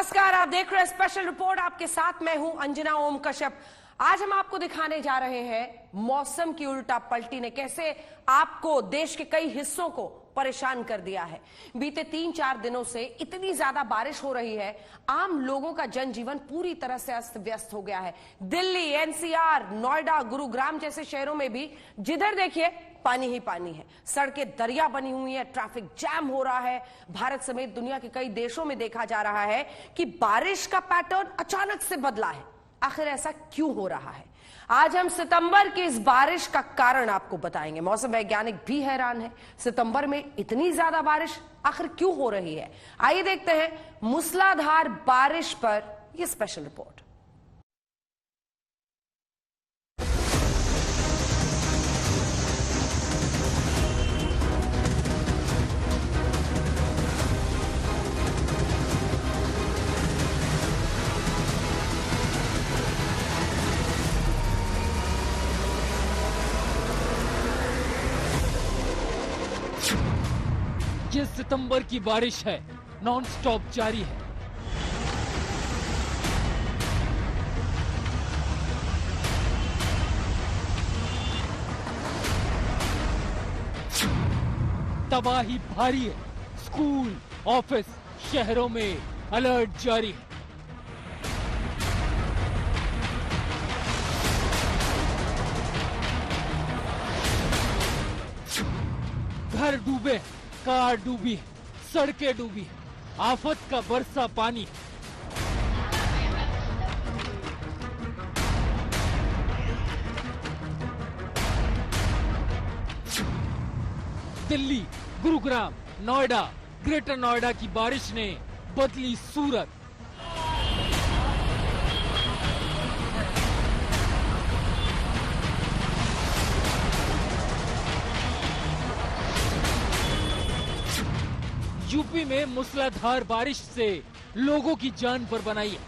नमस्कार, आप देख रहे हैं स्पेशल रिपोर्ट। आपके साथ मैं हूं अंजना ओम कश्यप। आज हम आपको दिखाने जा रहे हैं मौसम की उल्टा पलटी ने कैसे आपको देश के कई हिस्सों को परेशान कर दिया है। बीते 3-4 दिनों से इतनी ज्यादा बारिश हो रही है, आम लोगों का जनजीवन पूरी तरह से अस्त व्यस्त हो गया है। दिल्ली, एनसीआर, नोएडा, गुरुग्राम जैसे शहरों में भी जिधर देखिए पानी ही पानी है। सड़कें दरिया बनी हुई है, ट्रैफिक जैम हो रहा है। भारत समेत दुनिया के कई देशों में देखा जा रहा है कि बारिश का पैटर्न अचानक से बदला है। आखिर ऐसा क्यों हो रहा है? आज हम सितंबर की इस बारिश का कारण आपको बताएंगे। मौसम वैज्ञानिक भी हैरान है, सितंबर में इतनी ज्यादा बारिश आखिर क्यों हो रही है। आइए देखते हैं मूसलाधार बारिश पर यह स्पेशल रिपोर्ट। ये सितंबर की बारिश है, नॉन स्टॉप जारी है। तबाही भारी है, स्कूल, ऑफिस, शहरों में अलर्ट जारी है। घर डूबे, कार डूबी, सड़कें डूबी, आफत का बरसा पानी। दिल्ली, गुरुग्राम, नोएडा, ग्रेटर नोएडा की बारिश ने बदली सूरत। यूपी में मूसलाधार बारिश से लोगों की जान पर बनाई है।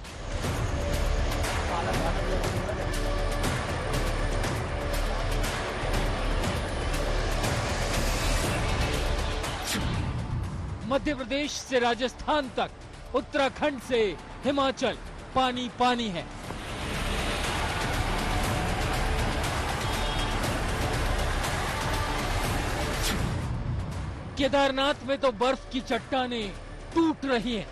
मध्य प्रदेश से राजस्थान तक, उत्तराखंड से हिमाचल पानी पानी है। केदारनाथ में तो बर्फ की चट्टानें टूट रही हैं।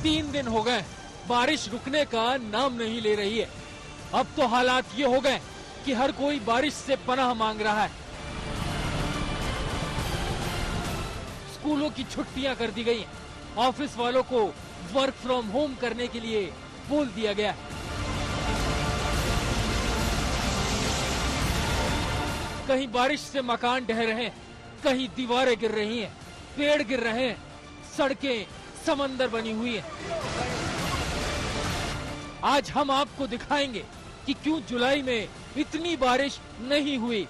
तीन दिन हो गए, बारिश रुकने का नाम नहीं ले रही है। अब तो हालात ये हो गए कि हर कोई बारिश से पनाह मांग रहा है। स्कूलों की छुट्टियां कर दी गई हैं, ऑफिस वालों को वर्क फ्रॉम होम करने के लिए बोल दिया गया है। कहीं बारिश से मकान ढह रहे हैं, कहीं दीवारें गिर रही हैं, पेड़ गिर रहे हैं, सड़कें समंदर बनी हुई हैं। आज हम आपको दिखाएंगे कि क्यों जुलाई में इतनी बारिश नहीं हुई,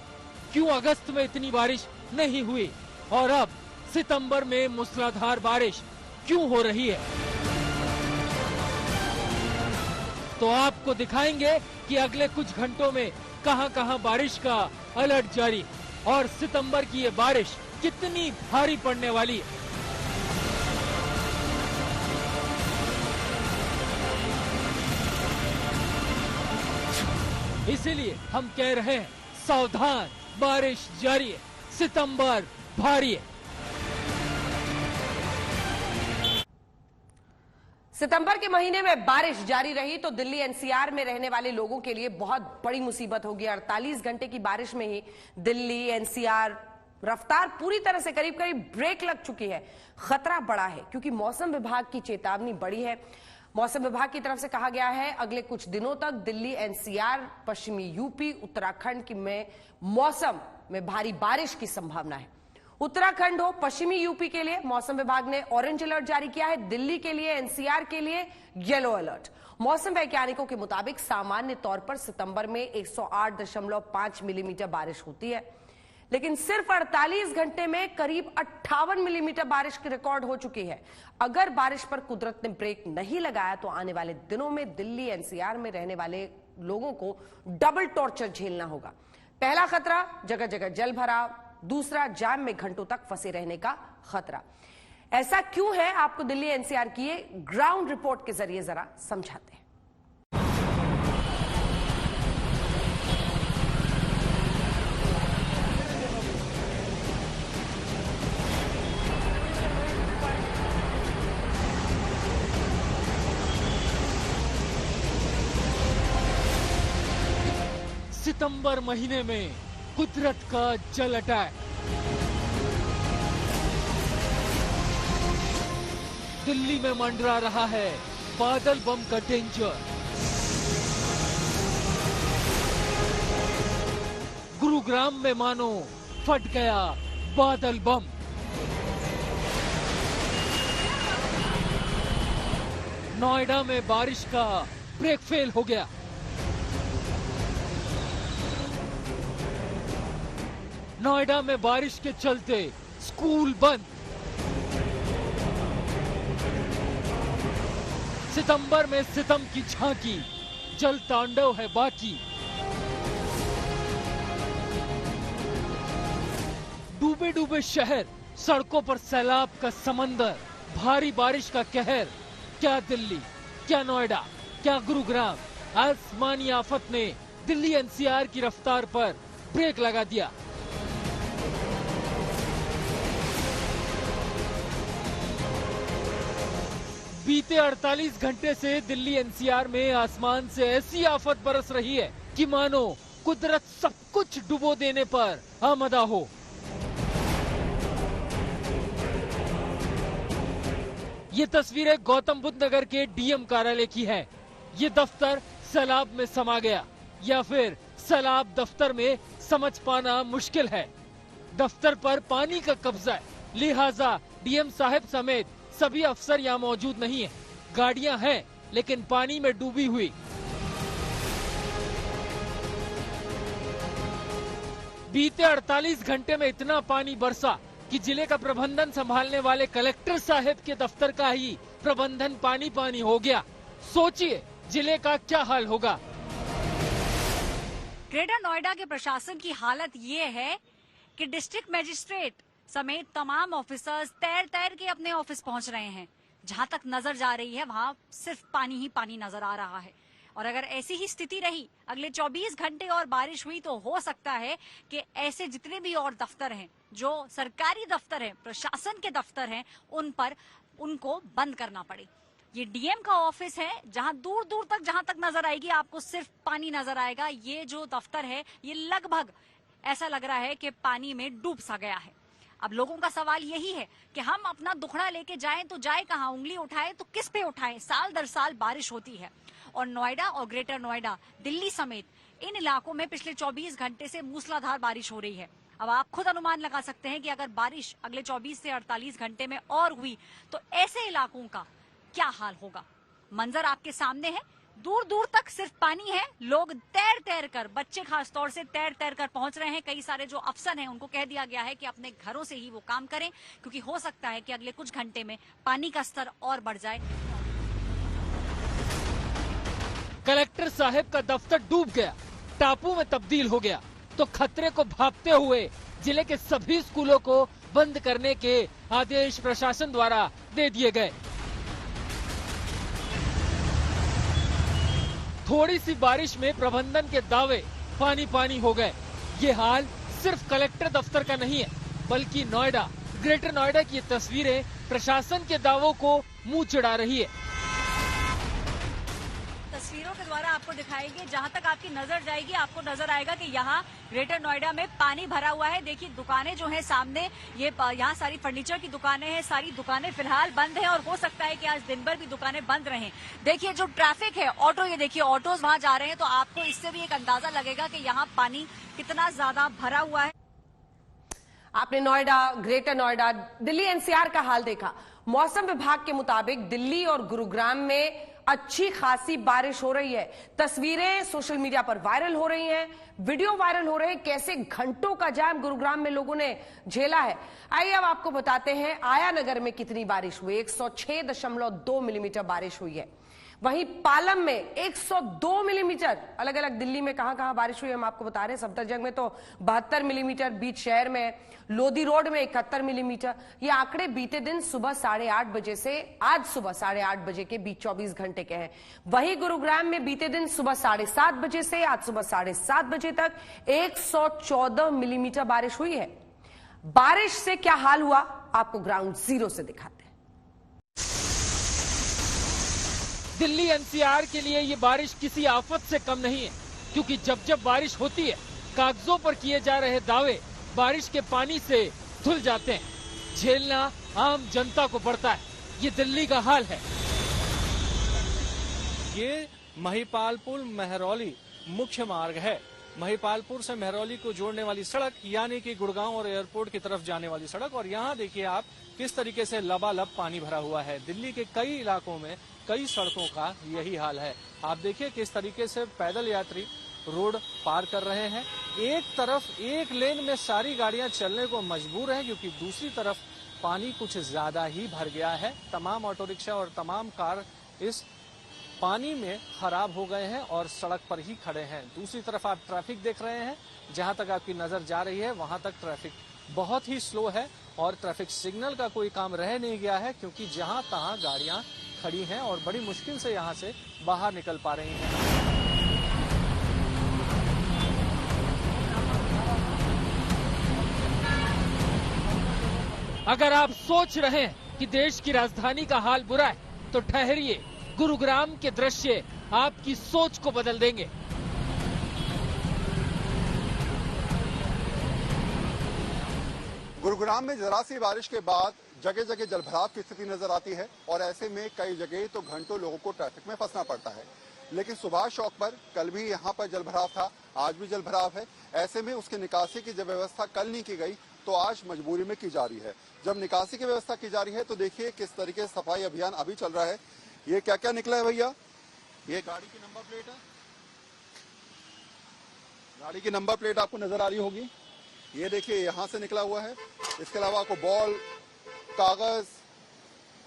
क्यों अगस्त में इतनी बारिश नहीं हुई और अब सितंबर में मूसलाधार बारिश क्यों हो रही है। तो आपको दिखाएंगे कि अगले कुछ घंटों में कहां-कहां बारिश का अलर्ट जारी और सितंबर की ये बारिश कितनी भारी पड़ने वाली है। इसीलिए हम कह रहे हैं, सावधान, बारिश जारी है, सितंबर भारी है। सितंबर के महीने में बारिश जारी रही तो दिल्ली एनसीआर में रहने वाले लोगों के लिए बहुत बड़ी मुसीबत होगी। 48 घंटे की बारिश में ही दिल्ली एनसीआर रफ्तार पूरी तरह से करीब करीब ब्रेक लग चुकी है। खतरा बड़ा है क्योंकि मौसम विभाग की चेतावनी बड़ी है। मौसम विभाग की तरफ से कहा गया है अगले कुछ दिनों तक दिल्ली एनसीआर, पश्चिमी यूपी, उत्तराखंड में मौसम में भारी बारिश की संभावना है। उत्तराखंड हो, पश्चिमी यूपी के लिए मौसम विभाग ने ऑरेंज अलर्ट जारी किया है। दिल्ली के लिए, एनसीआर के लिए येलो अलर्ट। मौसम वैज्ञानिकों के मुताबिक सामान्य तौर पर सितंबर में 108.5 मिलीमीटर बारिश होती है, लेकिन सिर्फ 48 घंटे में करीब 58 मिलीमीटर बारिश की रिकॉर्ड हो चुकी है। अगर बारिश पर कुदरत ने ब्रेक नहीं लगाया तो आने वाले दिनों में दिल्ली एनसीआर में रहने वाले लोगों को डबल टॉर्चर झेलना होगा। पहला खतरा, जगह जगह जल भराव, दूसरा जाम में घंटों तक फंसे रहने का खतरा। ऐसा क्यों है, आपको दिल्ली एनसीआर की ये ग्राउंड रिपोर्ट के जरिए जरा समझाते हैं। सितंबर महीने में कुदरत का जल अटैक। दिल्ली में मंडरा रहा है बादल बम का डेंजर। गुरुग्राम में मानो फट गया बादल बम। नोएडा में बारिश का ब्रेक फेल हो गया। नोएडा में बारिश के चलते स्कूल बंद। सितंबर में सितम की झांकी, जल तांडव है बाकी। डूबे डूबे शहर, सड़कों पर सैलाब का समंदर, भारी बारिश का कहर। क्या दिल्ली, क्या नोएडा, क्या गुरुग्राम, आसमानी आफत ने दिल्ली एनसीआर की रफ्तार पर ब्रेक लगा दिया। बीते 48 घंटे से दिल्ली एनसीआर में आसमान से ऐसी आफत बरस रही है कि मानो कुदरत सब कुछ डुबो देने पर आमदा हो। ये तस्वीरें गौतम बुद्ध नगर के डीएम कार्यालय की है। ये दफ्तर सैलाब में समा गया या फिर सैलाब दफ्तर में समझ पाना मुश्किल है। दफ्तर पर पानी का कब्जा है, लिहाजा डीएम साहब समेत सभी अफसर यहाँ मौजूद नहीं है। गाड़ियां हैं लेकिन पानी में डूबी हुई। बीते 48 घंटे में इतना पानी बरसा कि जिले का प्रबंधन संभालने वाले कलेक्टर साहब के दफ्तर का ही प्रबंधन पानी पानी हो गया। सोचिए जिले का क्या हाल होगा। ग्रेटर नोएडा के प्रशासन की हालत ये है कि डिस्ट्रिक्ट मजिस्ट्रेट समेत तमाम ऑफिसर्स तैर तैर के अपने ऑफिस पहुंच रहे हैं। जहां तक नजर जा रही है वहां सिर्फ पानी ही पानी नजर आ रहा है। और अगर ऐसी ही स्थिति रही, अगले 24 घंटे और बारिश हुई तो हो सकता है कि ऐसे जितने भी और दफ्तर हैं, जो सरकारी दफ्तर हैं, प्रशासन के दफ्तर हैं, उन पर उनको बंद करना पड़े। ये डीएम का ऑफिस है, जहां दूर दूर तक जहां तक नजर आएगी आपको सिर्फ पानी नजर आएगा। ये जो दफ्तर है ये लगभग ऐसा लग रहा है कि पानी में डूब सा गया है। अब लोगों का सवाल यही है कि हम अपना दुखड़ा लेके जाएं तो जाए कहां, उंगली उठाएं तो किस पे उठाएं। साल दर साल बारिश होती है और नोएडा और ग्रेटर नोएडा, दिल्ली समेत इन इलाकों में पिछले 24 घंटे से मूसलाधार बारिश हो रही है। अब आप खुद अनुमान लगा सकते हैं कि अगर बारिश अगले 24 से 48 घंटे में और हुई तो ऐसे इलाकों का क्या हाल होगा। मंजर आपके सामने है, दूर दूर तक सिर्फ पानी है। लोग तैर तैर कर, बच्चे खास तौर से तैर तैर कर पहुंच रहे हैं। कई सारे जो अफसर हैं उनको कह दिया गया है कि अपने घरों से ही वो काम करें, क्योंकि हो सकता है कि अगले कुछ घंटे में पानी का स्तर और बढ़ जाए। कलेक्टर साहब का दफ्तर डूब गया, टापू में तब्दील हो गया तो खतरे को भांपते हुए जिले के सभी स्कूलों को बंद करने के आदेश प्रशासन द्वारा दे दिए गए। थोड़ी सी बारिश में प्रबंधन के दावे पानी पानी हो गए। ये हाल सिर्फ कलेक्टर दफ्तर का नहीं है, बल्कि नोएडा, ग्रेटर नोएडा की तस्वीरें प्रशासन के दावों को मुंह चिढ़ा रही है। तस्वीरों के द्वारा आपको दिखाएंगे, जहां तक आपकी नजर जाएगी आपको नजर आएगा कि यहाँ ग्रेटर नोएडा में पानी भरा हुआ है। देखिए दुकानें जो हैं सामने, ये यहाँ सारी फर्नीचर की दुकानें हैं, सारी दुकानें फिलहाल बंद हैं और हो सकता है कि आज दिन भर भी दुकानें बंद रहें। देखिए जो ट्रैफिक है, ऑटो, ये देखिए ऑटोज वहां जा रहे हैं, तो आपको इससे भी एक अंदाजा लगेगा कि यहाँ पानी कितना ज्यादा भरा हुआ है। आपने नोएडा, ग्रेटर नोएडा, दिल्ली एनसीआर का हाल देखा। मौसम विभाग के मुताबिक दिल्ली और गुरुग्राम में अच्छी खासी बारिश हो रही है। तस्वीरें सोशल मीडिया पर वायरल हो रही हैं, वीडियो वायरल हो रहे हैं, कैसे घंटों का जाम गुरुग्राम में लोगों ने झेला है। आइए अब आपको बताते हैं आया नगर में कितनी बारिश हुई। 106.2 मिलीमीटर बारिश हुई है। वहीं पालम में 102 मिलीमीटर, अलग अलग दिल्ली में कहां बारिश हुई हम आपको बता रहे हैं। सफदरजंग में तो 72 मिलीमीटर, बीच शहर में, लोधी रोड में 71 मिलीमीटर। ये आंकड़े बीते दिन सुबह 8:30 बजे से आज सुबह 8:30 बजे के बीच 24 घंटे के हैं। वहीं गुरुग्राम में बीते दिन सुबह 7:30 बजे से आज सुबह 7:30 बजे तक 114 मिलीमीटर बारिश हुई है। बारिश से क्या हाल हुआ आपको ग्राउंड जीरो से दिखाते हैं। दिल्ली एनसीआर के लिए ये बारिश किसी आफत से कम नहीं है, क्योंकि जब जब बारिश होती है कागजों पर किए जा रहे दावे बारिश के पानी से धुल जाते हैं। झेलना आम जनता को पड़ता है। ये दिल्ली का हाल है। ये महिपालपुर मेहरौली मुख्य मार्ग है। महिपालपुर से मेहरौली को जोड़ने वाली सड़क, यानी कि गुड़गांव और एयरपोर्ट की तरफ जाने वाली सड़क। और यहाँ देखिए आप किस तरीके से लबालब पानी भरा हुआ है। दिल्ली के कई इलाकों में कई सड़कों का यही हाल है। आप देखिए किस तरीके से पैदल यात्री रोड पार कर रहे हैं। एक तरफ एक लेन में सारी गाड़ियां चलने को मजबूर हैं, क्योंकि दूसरी तरफ पानी कुछ ज्यादा ही भर गया है। तमाम ऑटो रिक्शा और तमाम कार इस पानी में खराब हो गए हैं और सड़क पर ही खड़े हैं। दूसरी तरफ आप ट्रैफिक देख रहे हैं, जहां तक आपकी नजर जा रही है वहां तक ट्रैफिक बहुत ही स्लो है और ट्रैफिक सिग्नल का कोई काम रह नहीं गया है, क्योंकि जहां तहां गाड़ियां खड़ी हैं और बड़ी मुश्किल से यहां से बाहर निकल पा रही हैं। अगर आप सोच रहे हैं कि देश की राजधानी का हाल बुरा है, तो ठहरिए, गुरुग्राम के दृश्य आपकी सोच को बदल देंगे। गुरुग्राम में जरा सी बारिश के बाद जगह जगह जलभराव की स्थिति नजर आती है और ऐसे में कई जगह तो घंटों लोगों को ट्रैफिक में फंसना पड़ता है। लेकिन सुभाष चौक पर कल भी यहाँ पर जलभराव था, आज भी जलभराव है। ऐसे में उसकी निकासी की जब व्यवस्था कल नहीं की गई तो आज मजबूरी में की जा रही है। जब निकासी की व्यवस्था की जा रही है तो देखिए किस तरीके से सफाई अभियान अभी चल रहा है। ये क्या क्या निकला है भैया? ये गाड़ी की नंबर प्लेट है, गाड़ी की नंबर प्लेट आपको नजर आ रही होगी। ये देखिए यहाँ से निकला हुआ है। इसके अलावा आपको बॉल, कागज,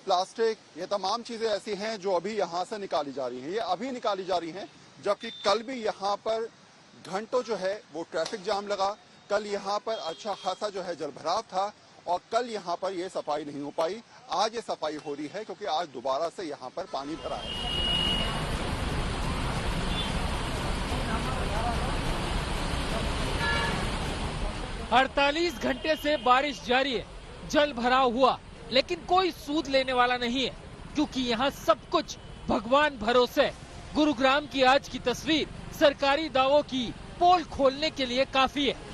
प्लास्टिक, ये तमाम चीजें ऐसी हैं जो अभी यहाँ से निकाली जा रही हैं। ये अभी निकाली जा रही हैं, जबकि कल भी यहाँ पर घंटों जो है वो ट्रैफिक जाम लगा। कल यहाँ पर अच्छा खासा जो है जलभराव था और कल यहाँ पर ये सफाई नहीं हो पाई। आज ये सफाई हो रही है क्योंकि आज दोबारा से यहाँ पर पानी भरा है। 48 घंटे से बारिश जारी है, जल भराव हुआ, लेकिन कोई सूद लेने वाला नहीं है, क्योंकि यहाँ सब कुछ भगवान भरोसे है। गुरुग्राम की आज की तस्वीर सरकारी दावों की पोल खोलने के लिए काफी है।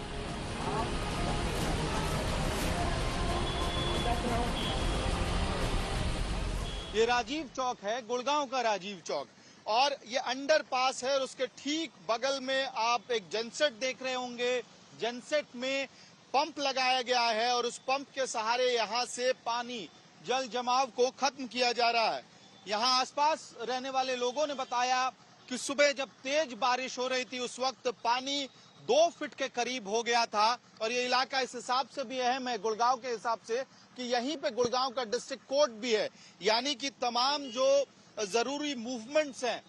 ये राजीव चौक है, गुड़गांव का राजीव चौक, और ये अंडरपास है और उसके ठीक बगल में आप एक जनसेट देख रहे होंगे। जनसेट में पंप लगाया गया है और उस पंप के सहारे यहाँ से पानी जल जमाव को खत्म किया जा रहा है। यहाँ आसपास रहने वाले लोगों ने बताया कि सुबह जब तेज बारिश हो रही थी उस वक्त पानी 2 फीट के करीब हो गया था। और ये इलाका इस हिसाब से भी अहम है गुड़गांव के हिसाब से कि यहीं पे गुड़गांव का डिस्ट्रिक्ट कोर्ट भी है, यानी कि तमाम जो जरूरी मूवमेंट्स हैं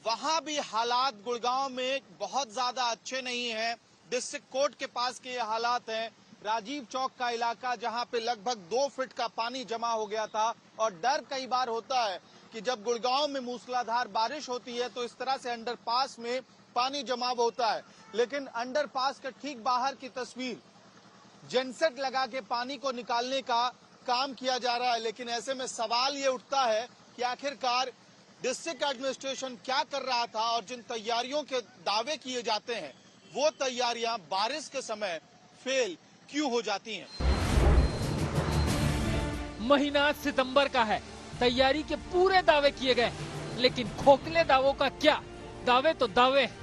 वहां भी हालात गुड़गांव में बहुत ज्यादा अच्छे नहीं है। डिस्ट्रिक्ट कोर्ट के पास के ये हालात हैं। राजीव चौक का इलाका जहां पे लगभग 2 फीट का पानी जमा हो गया था। और डर कई बार होता है कि जब गुड़गांव में मूसलाधार बारिश होती है तो इस तरह से अंडरपास में पानी जमाव होता है, लेकिन अंडरपास के ठीक बाहर की तस्वीर, जेनसेट लगा के पानी को निकालने का काम किया जा रहा है। लेकिन ऐसे में सवाल ये उठता है कि आखिरकार डिस्ट्रिक्ट एडमिनिस्ट्रेशन क्या कर रहा था और जिन तैयारियों के दावे किए जाते हैं वो तैयारियां बारिश के समय फेल क्यों हो जाती हैं? महीना सितंबर का है, तैयारी के पूरे दावे किए गए, लेकिन खोखले दावों का क्या? दावे तो दावे हैं।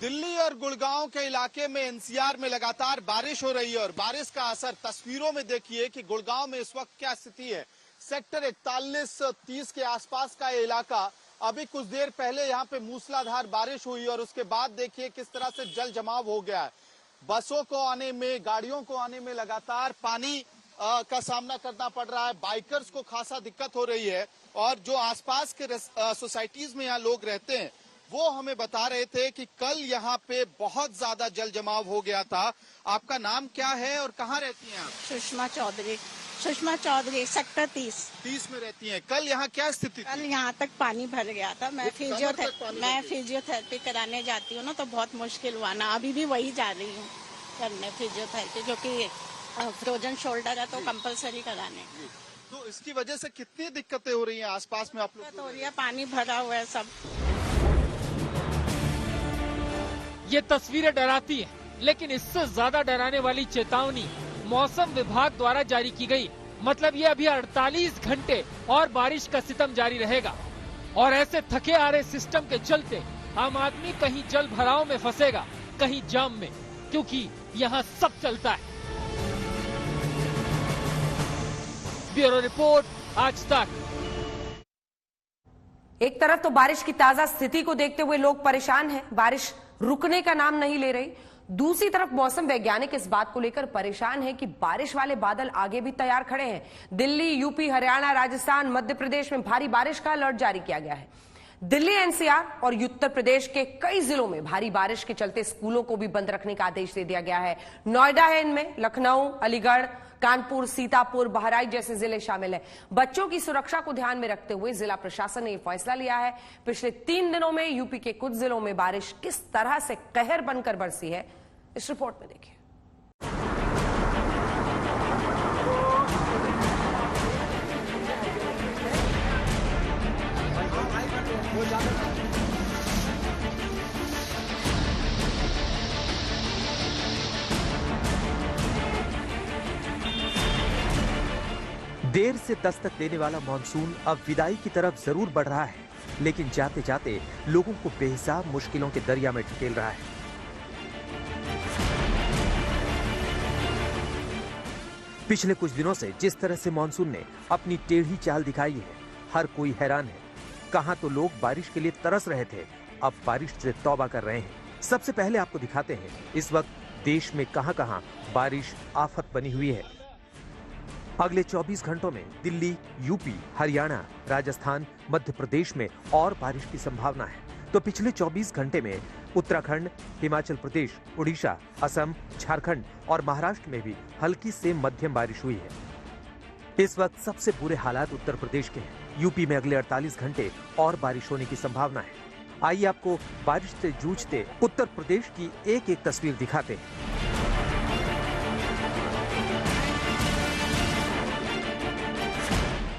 दिल्ली और गुड़गांव के इलाके में एनसीआर में लगातार बारिश हो रही है और बारिश का असर तस्वीरों में देखिए कि गुड़गांव में इस वक्त क्या स्थिति है। सेक्टर 41-30 के आसपास का ये इलाका, अभी कुछ देर पहले यहाँ पे मूसलाधार बारिश हुई और उसके बाद देखिए किस तरह से जल जमाव हो गया है। बसों को आने में, गाड़ियों को आने में लगातार पानी का सामना करना पड़ रहा है। बाइकर्स को खासा दिक्कत हो रही है और जो आसपास के सोसाइटीज में यहाँ लोग रहते हैं वो हमें बता रहे थे कि कल यहाँ पे बहुत ज्यादा जल जमाव हो गया था। आपका नाम क्या है और कहाँ रहती हैं आप? सुषमा चौधरी सेक्टर 30 में रहती हैं। कल यहाँ क्या स्थिति थी? कल यहाँ तक पानी भर गया था। मैं फिजियोथेरेपी कराने जाती हूँ ना, तो बहुत मुश्किल हुआ ना। अभी भी वही जा रही हूँ करने फिजियोथेरेपी, जो कि फ्रोजन शोल्डर है तो कंपलसरी कराने। तो इसकी वजह से कितनी दिक्कतें हो रही हैं आसपास में आप लोग? हो रही है, पानी भरा हुआ है सब। ये तस्वीरें डराती हैं, लेकिन इससे ज्यादा डराने वाली चेतावनी मौसम विभाग द्वारा जारी की गई। मतलब ये अभी 48 घंटे और बारिश का सितम जारी रहेगा और ऐसे थके आ रहे सिस्टम के चलते आम आदमी कहीं जल भराव में फंसेगा, कहीं जाम में, क्योंकि यहाँ सब चलता है। ब्यूरो रिपोर्ट, आज तक। एक तरफ तो बारिश की ताजा स्थिति को देखते हुए लोग परेशान हैं, बारिश रुकने का नाम नहीं ले रही। दूसरी तरफ मौसम वैज्ञानिक इस बात को लेकर परेशान है कि बारिश वाले बादल आगे भी तैयार खड़े हैं। दिल्ली, यूपी, हरियाणा, राजस्थान, मध्य प्रदेश में भारी बारिश का अलर्ट जारी किया गया है। दिल्ली, एनसीआर और उत्तर प्रदेश के कई जिलों में भारी बारिश के चलते स्कूलों को भी बंद रखने का आदेश दे दिया गया है। नोएडा है इनमें, लखनऊ, अलीगढ़, कानपुर, सीतापुर, बहराइच जैसे जिले शामिल हैं। बच्चों की सुरक्षा को ध्यान में रखते हुए जिला प्रशासन ने यह फैसला लिया है। पिछले 3 दिनों में यूपी के कुछ जिलों में बारिश किस तरह से कहर बनकर बरसी है, इस रिपोर्ट में देखिए। देर से दस्तक देने वाला मानसून अब विदाई की तरफ जरूर बढ़ रहा है, लेकिन जाते जाते लोगों को बेहिसाब मुश्किलों के दरिया में ढकेल रहा है। पिछले कुछ दिनों से जिस तरह से मानसून ने अपनी टेढ़ी चाल दिखाई है, हर कोई हैरान है। कहां तो लोग बारिश के लिए तरस रहे थे, अब बारिश से तौबा कर रहे हैं। सबसे पहले आपको दिखाते हैं इस वक्त देश में कहां-कहां बारिश आफत बनी हुई है। अगले 24 घंटों में दिल्ली, यूपी, हरियाणा, राजस्थान, मध्य प्रदेश में और बारिश की संभावना है। तो पिछले 24 घंटे में उत्तराखंड, हिमाचल प्रदेश, उड़ीसा, असम, झारखंड और महाराष्ट्र में भी हल्की से मध्यम बारिश हुई है। इस वक्त सबसे बुरे हालात उत्तर प्रदेश के हैं। यूपी में अगले 48 घंटे और बारिश होने की संभावना है। आइए आपको बारिश से जूझते उत्तर प्रदेश की एक एक तस्वीर दिखाते हैं।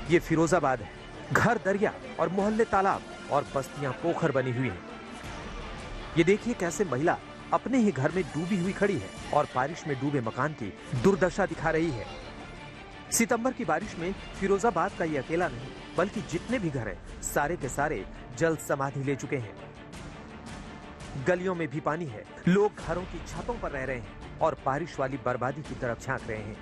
ये फिरोजाबाद है। घर दरिया और मोहल्ले तालाब और बस्तियां पोखर बनी हुई हैं। ये देखिए कैसे महिला अपने ही घर में डूबी हुई खड़ी है और बारिश में डूबे मकान की दुर्दशा दिखा रही है। सितंबर की बारिश में फिरोजाबाद का ये अकेला नहीं, बल्कि जितने भी घर हैं सारे के सारे जल समाधि ले चुके हैं। गलियों में भी पानी है। लोग घरों की छतों पर रह रहे हैं और बारिश वाली बर्बादी की तरफ झांक रहे हैं।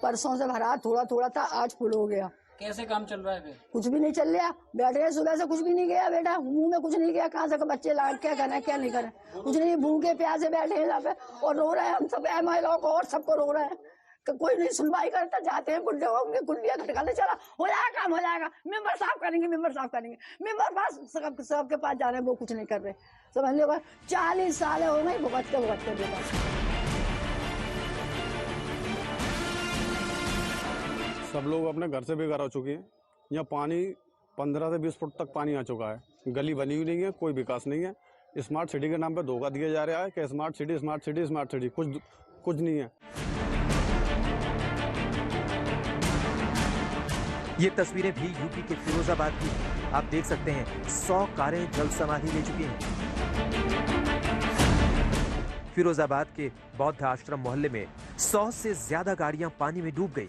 परसों से भरा थोड़ा थोड़ा था, आज फुल हो गया। कैसे काम चल रहा है फिर? कुछ भी नहीं चल रहा। बैठ गए सुबह से, कुछ भी नहीं गया बेटा, मुंह में कुछ नहीं गया। कहाँ से बच्चे लाग क्या करें क्या नहीं करें, कुछ नहीं। भूखे प्यासे बैठे हैं यहाँ पे और रो रहे हैं। हम सब महिलाओं को और सबको रो रहे हैं। कोई नहीं सुनवाई करता। जाते हैं गुड्डे होंगे, गुड्डिया खटकाने, चला हो जाएगा काम, हो जाएगा, मेंबर साफ करेंगे, मेंबर साफ करेंगे। मेंबर पास सबके पास जा रहे हैं, वो कुछ नहीं कर रहे। समझ लो 40 साल हो गए भुगतते बेटा। सब लोग अपने घर से बेघर हो चुके हैं। यहाँ पानी 15 से 20 फुट तक पानी आ चुका है। गली बनी हुई नहीं है, कोई विकास नहीं है। स्मार्ट सिटी के नाम पे धोखा दिया जा रहा है कि smart city smart city smart city, कुछ नहीं है। ये तस्वीरें भी यूपी के फिरोजाबाद की हैं। आप देख सकते हैं 100 कारें जल समाधि ले चुकी हैं। फिरोजाबाद के बौद्ध आश्रम मोहल्ले में 100 से ज्यादा गाड़ियां पानी में डूब गई।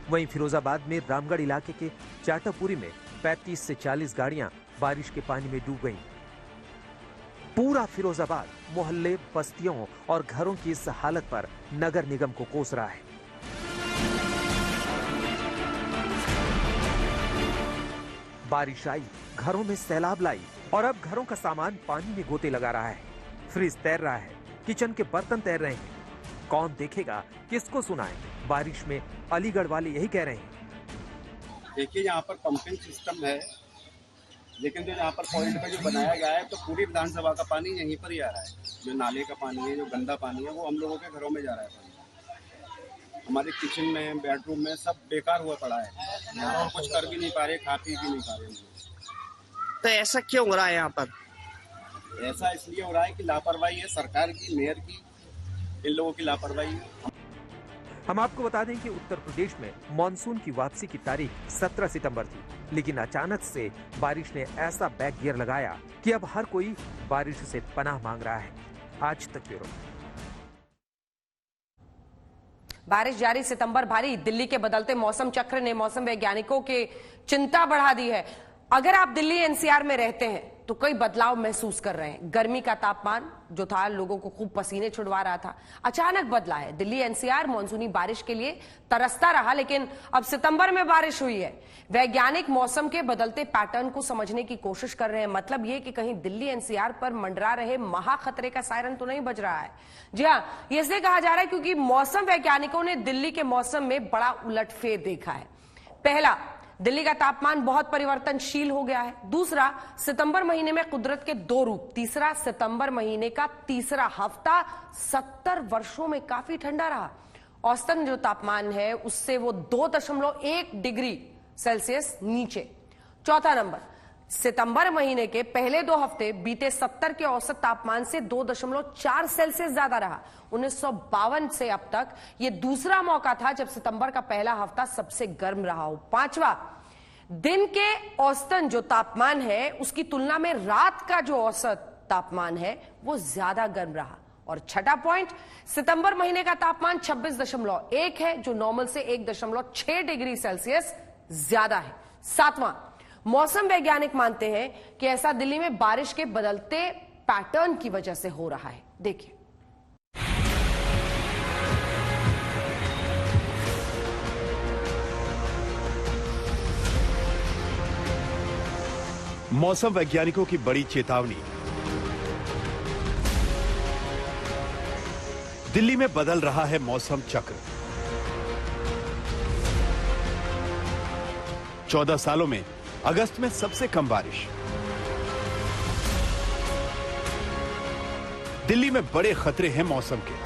वहीं फिरोजाबाद में रामगढ़ इलाके के चाटापुरी में 35 से 40 गाड़ियां बारिश के पानी में डूब गईं। पूरा फिरोजाबाद मोहल्ले, बस्तियों और घरों की इस हालत पर नगर निगम को कोस रहा है। बारिश आई, घरों में सैलाब लाई और अब घरों का सामान पानी में गोते लगा रहा है। फ्रिज तैर रहा है, किचन के बर्तन तैर रहे हैं। कौन देखेगा, किसको सुनाए? बारिश में अलीगढ़ वाले यही कह रहे हैं। देखिए यहाँ पर पंपिंग सिस्टम है, लेकिन जो यहाँ पर पॉइंट पे जो बनाया गया है तो पूरी विधानसभा का पानी यहीं पर ही आ रहा है। जो नाले का पानी है, जो गंदा पानी है, वो हम लोगों के घरों में जा रहा है। हमारे किचन में, बेडरूम में सब बेकार हुआ पड़ा है। यहाँ पर कुछ कर भी नहीं पा रहे, खा पी भी नहीं पा रहे। तो ऐसा क्यों हो रहा है यहाँ पर? ऐसा इसलिए हो रहा है कि लापरवाही है सरकार की, मेयर की, इन लोगों की लापरवाही है। हम आपको बता दें कि उत्तर प्रदेश में मॉनसून की वापसी की तारीख 17 सितंबर थी, लेकिन अचानक से बारिश ने ऐसा बैक गियर लगाया कि अब हर कोई बारिश से पनाह मांग रहा है। आज तक ब्यूरो। बारिश जारी, सितंबर भारी। दिल्ली के बदलते मौसम चक्र ने मौसम वैज्ञानिकों की चिंता बढ़ा दी है। अगर आप दिल्ली एनसीआर में रहते हैं तो कई बदलाव महसूस कर रहे हैं। गर्मी का तापमान जो था, लोगों को खूब पसीने छुड़वा रहा था, अचानक बदला है। दिल्ली एनसीआर मानसूनी बारिश के लिए तरसता रहा, लेकिन अब सितंबर में बारिश हुई है। वैज्ञानिक मौसम के बदलते पैटर्न को समझने की कोशिश कर रहे हैं। मतलब यह कि कहीं दिल्ली एनसीआर पर मंडरा रहे महा खतरे का सायरन तो नहीं बज रहा है। जी हां, ये इसलिए कहा जा रहा है क्योंकि मौसम वैज्ञानिकों ने दिल्ली के मौसम में बड़ा उलटफेर देखा है। पहला, दिल्ली का तापमान बहुत परिवर्तनशील हो गया है। दूसरा, सितंबर महीने में कुदरत के दो रूप। तीसरा, सितंबर महीने का तीसरा हफ्ता 70 वर्षों में काफी ठंडा रहा। औसतन जो तापमान है उससे वो 2.1 डिग्री सेल्सियस नीचे। चौथा नंबर, सितंबर महीने के पहले 2 हफ्ते बीते 70 के औसत तापमान से 2.4 सेल्सियस ज्यादा रहा। 1952 से अब तक ये दूसरा मौका था जब सितंबर का पहला हफ्ता सबसे गर्म रहा हो। पांचवा, दिन के औसतन जो तापमान है उसकी तुलना में रात का जो औसत तापमान है वो ज्यादा गर्म रहा। और छठा पॉइंट, सितंबर महीने का तापमान 26.1 है जो नॉर्मल से 1.6 डिग्री सेल्सियस ज्यादा है। सातवां, मौसम वैज्ञानिक मानते हैं कि ऐसा दिल्ली में बारिश के बदलते पैटर्न की वजह से हो रहा है। देखिए, मौसम वैज्ञानिकों की बड़ी चेतावनी। दिल्ली में बदल रहा है मौसम चक्र। 14 सालों में अगस्त में सबसे कम बारिश। दिल्ली में बड़े खतरे हैं मौसम के।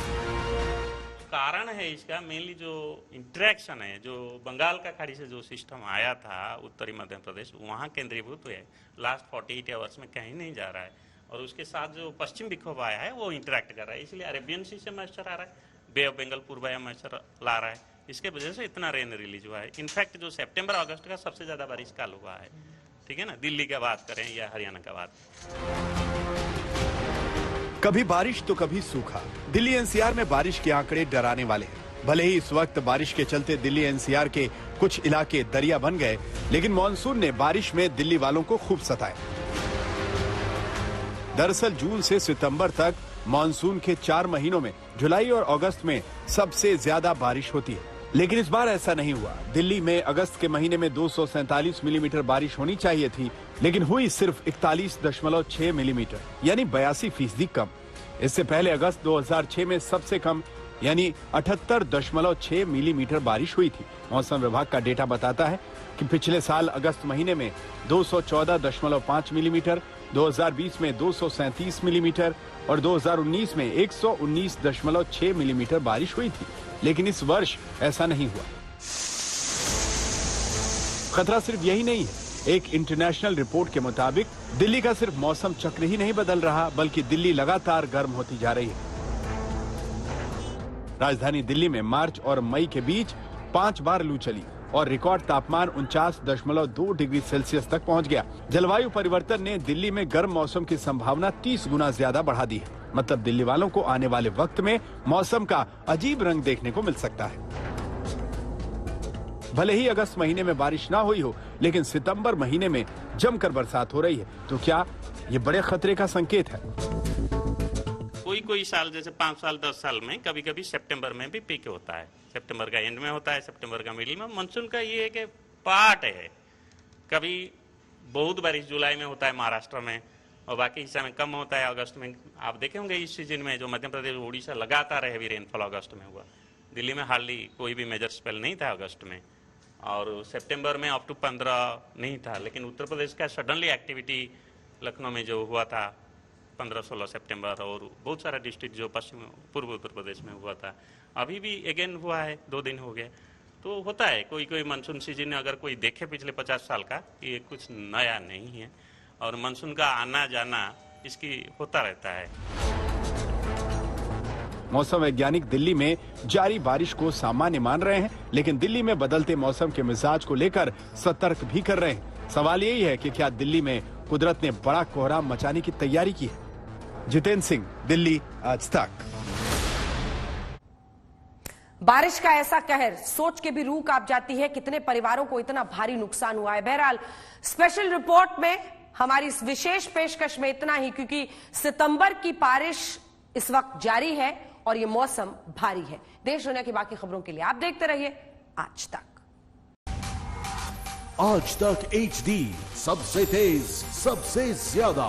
कारण है इसका मेनली जो इंटरेक्शन है, जो बंगाल का खाड़ी से जो सिस्टम आया था उत्तरी मध्य प्रदेश, वहां केंद्रीभूत है। लास्ट 48 आवर्स में कहीं नहीं जा रहा है। और उसके साथ जो पश्चिम विक्षोभ आया है वो इंटरेक्ट कर रहा है, इसलिए अरेबियन सी से मॉइस्चर आ रहा है, बे ऑफ बंगाल पूर्वाया मॉइस्चर ला रहा है। इसके वजह से इतना रेन रिलीज हुआ है। इनफैक्ट जो सितंबर अगस्त का सबसे ज्यादा बारिश काल हुआ है, ठीक है ना, दिल्ली की बात करें या हरियाणा का बात। कभी बारिश तो कभी सूखा। दिल्ली एनसीआर में बारिश के आंकड़े डराने वाले हैं। भले ही इस वक्त बारिश के चलते दिल्ली एनसीआर के कुछ इलाके दरिया बन गए, लेकिन मॉनसून ने बारिश में दिल्ली वालों को खूब सताया। दरअसल जून से सितंबर तक मॉनसून के 4 महीनों में जुलाई और अगस्त में सबसे ज्यादा बारिश होती है, लेकिन इस बार ऐसा नहीं हुआ। दिल्ली में अगस्त के महीने में 247 मिलीमीटर बारिश होनी चाहिए थी, लेकिन हुई सिर्फ 41.6 मिलीमीटर, यानी 82% कम। इससे पहले अगस्त 2006 में सबसे कम यानी 78.6 मिलीमीटर बारिश हुई थी। मौसम विभाग का डेटा बताता है कि पिछले साल अगस्त महीने में 214.5 मिलीमीटर, 2020 में 237 मिलीमीटर और 2019 में 119.6 मिलीमीटर बारिश हुई थी, लेकिन इस वर्ष ऐसा नहीं हुआ। खतरा सिर्फ यही नहीं है। एक इंटरनेशनल रिपोर्ट के मुताबिक दिल्ली का सिर्फ मौसम चक्र ही नहीं बदल रहा, बल्कि दिल्ली लगातार गर्म होती जा रही है। राजधानी दिल्ली में मार्च और मई के बीच 5 बार लू चली और रिकॉर्ड तापमान 49.2 डिग्री सेल्सियस तक पहुंच गया। जलवायु परिवर्तन ने दिल्ली में गर्म मौसम की संभावना 30 गुना ज्यादा बढ़ा दी है। मतलब दिल्ली वालों को आने वाले वक्त में मौसम का अजीब रंग देखने को मिल सकता है। भले ही अगस्त महीने में बारिश ना हुई हो, लेकिन सितंबर महीने में जमकर बरसात हो रही है। तो क्या ये बड़े खतरे का संकेत है? कोई साल जैसे 5 साल 10 साल में कभी कभी सितंबर में भी पीक होता है। सितंबर का एंड में होता है, सितंबर का मिडिल में। मानसून का ये है कि पार्ट है। कभी बहुत बारिश जुलाई में होता है महाराष्ट्र में, और बाकी हिस्सा में कम होता है। अगस्त में आप देखे होंगे इस सीजन में जो मध्य प्रदेश उड़ीसा लगातार हैवी रेनफॉल अगस्त में हुआ। दिल्ली में हार्डली कोई भी मेजर स्पेल नहीं था अगस्त में, और सितंबर में अप टू 15 नहीं था। लेकिन उत्तर प्रदेश का सडनली एक्टिविटी लखनऊ में जो हुआ था 15-16 सितंबर, और बहुत सारा डिस्ट्रिक्ट जो पश्चिम पूर्व उत्तर प्रदेश में हुआ था, अभी भी अगेन हुआ है, 2 दिन हो गए। तो होता है कोई कोई मानसून सीजन अगर कोई देखे पिछले 50 साल का, ये कुछ नया नहीं है, और मानसून का आना जाना इसकी होता रहता है। मौसम वैज्ञानिक दिल्ली में जारी बारिश को सामान्य मान रहे हैं, लेकिन दिल्ली में बदलते मौसम के मिजाज को लेकर सतर्क भी कर रहे हैं। सवाल यही है कि क्या दिल्ली में कुदरत ने बड़ा कोहराम मचाने की तैयारी की है। जितेंद्र सिंह, दिल्ली, आज तक। बारिश का ऐसा कहर सोच के भी रूह कांप जाती है, कितने परिवारों को इतना भारी नुकसान हुआ है। बहरहाल स्पेशल रिपोर्ट में हमारी इस विशेष पेशकश में इतना ही, क्योंकि सितंबर की बारिश इस वक्त जारी है और ये मौसम भारी है। देश दुनिया की बाकी खबरों के लिए आप देखते रहिए आज तक। आज तक HD, सबसे तेज, सबसे ज्यादा।